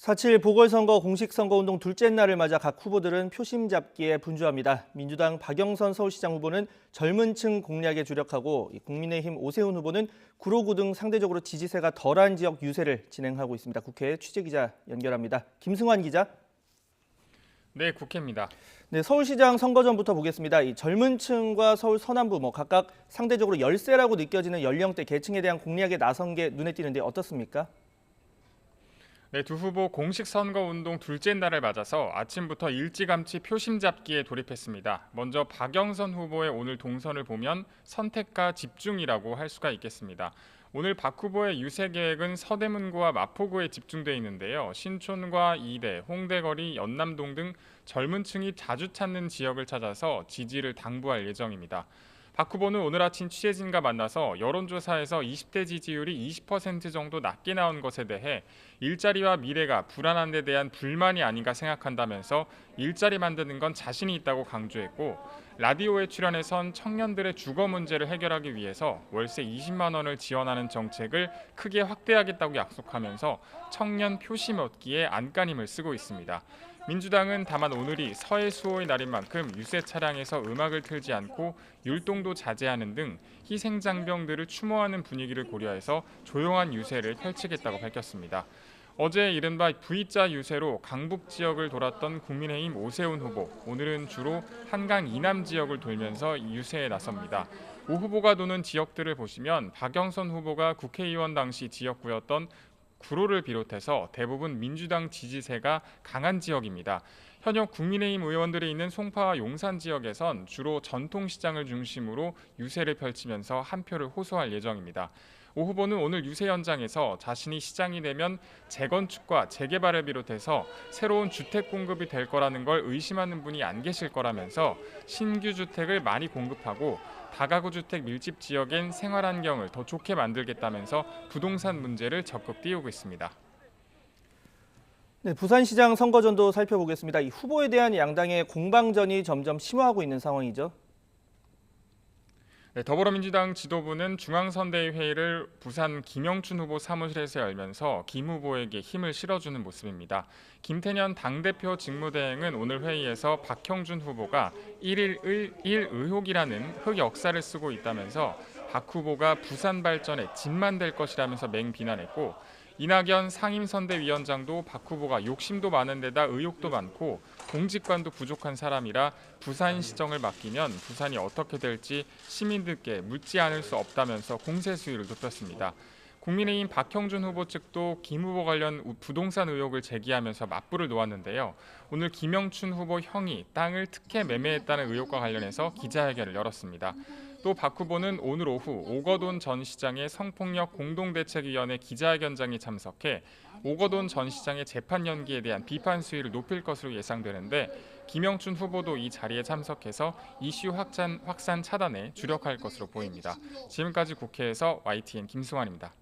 4.7 보궐선거 공식선거운동 둘째 날을 맞아 각 후보들은 표심 잡기에 분주합니다. 민주당 박영선 서울시장 후보는 젊은 층 공략에 주력하고 국민의힘 오세훈 후보는 구로구 등 상대적으로 지지세가 덜한 지역 유세를 진행하고 있습니다. 국회 취재기자 연결합니다. 김승환 기자. 네, 국회입니다. 네, 서울시장 선거 전부터 보겠습니다. 이 젊은 층과 서울 서남부 각각 상대적으로 열세라고 느껴지는 연령대 계층에 대한 공략에 나선 게 눈에 띄는데 어떻습니까? 네, 두 후보 공식 선거운동 둘째 날을 맞아서 아침부터 일찌감치 표심 잡기에 돌입했습니다. 먼저 박영선 후보의 오늘 동선을 보면 선택과 집중이라고 할 수가 있겠습니다. 오늘 박 후보의 유세 계획은 서대문구와 마포구에 집중돼 있는데요. 신촌과 이대, 홍대거리, 연남동 등 젊은 층이 자주 찾는 지역을 찾아서 지지를 당부할 예정입니다. 박 후보는 오늘 아침 취재진과 만나서 여론조사에서 20대 지지율이 20% 정도 낮게 나온 것에 대해 일자리와 미래가 불안한 데 대한 불만이 아닌가 생각한다면서 일자리 만드는 건 자신이 있다고 강조했고, 라디오에 출연해선 청년들의 주거 문제를 해결하기 위해서 월세 20만 원을 지원하는 정책을 크게 확대하겠다고 약속하면서 청년 표심 얻기에 안간힘을 쓰고 있습니다. 민주당은 다만 오늘이 서해 수호의 날인 만큼 유세 차량에서 음악을 틀지 않고 율동도 자제하는 등 희생 장병들을 추모하는 분위기를 고려해서 조용한 유세를 펼치겠다고 밝혔습니다. 어제 이른바 V자 유세로 강북 지역을 돌았던 국민의힘 오세훈 후보, 오늘은 주로 한강 이남 지역을 돌면서 유세에 나섭니다. 오 후보가 도는 지역들을 보시면 박영선 후보가 국회의원 당시 지역구였던 구로를 비롯해서 대부분 민주당 지지세가 강한 지역입니다. 현역 국민의힘 의원들이 있는 송파와 용산 지역에선 주로 전통시장을 중심으로 유세를 펼치면서 한 표를 호소할 예정입니다. 오 후보는 오늘 유세 현장에서 자신이 시장이 되면 재건축과 재개발을 비롯해서 새로운 주택 공급이 될 거라는 걸 의심하는 분이 안 계실 거라면서 신규 주택을 많이 공급하고 다가구 주택 밀집 지역엔 생활 환경을 더 좋게 만들겠다면서 부동산 문제를 적극 띄우고 있습니다. 네, 부산시장 선거전도 살펴보겠습니다. 이 후보에 대한 양당의 공방전이 점점 심화하고 있는 상황이죠. 네, 더불어민주당 지도부는 중앙선대위 회의를 부산 김영춘 후보 사무실에서 열면서 김 후보에게 힘을 실어주는 모습입니다. 김태년 당대표 직무대행은 오늘 회의에서 박형준 후보가 1일 1 의혹이라는 흑역사를 쓰고 있다면서 박 후보가 부산 발전에 짐만 될 것이라면서 맹비난했고, 이낙연 상임선대위원장도 박 후보가 욕심도 많은 데다 의욕도 많고 공직관도 부족한 사람이라 부산시정을 맡기면 부산이 어떻게 될지 시민들께 묻지 않을 수 없다면서 공세 수위를 높였습니다. 국민의힘 박형준 후보 측도 김 후보 관련 부동산 의혹을 제기하면서 맞불을 놓았는데요. 오늘 김영춘 후보 형이 땅을 특혜 매매했다는 의혹과 관련해서 기자회견을 열었습니다. 또 박 후보는 오늘 오후 오거돈 전 시장의 성폭력 공동대책위원회 기자회견장에 참석해 오거돈 전 시장의 재판 연기에 대한 비판 수위를 높일 것으로 예상되는데, 김영춘 후보도 이 자리에 참석해서 이슈 확산 차단에 주력할 것으로 보입니다. 지금까지 국회에서 YTN 김승환입니다.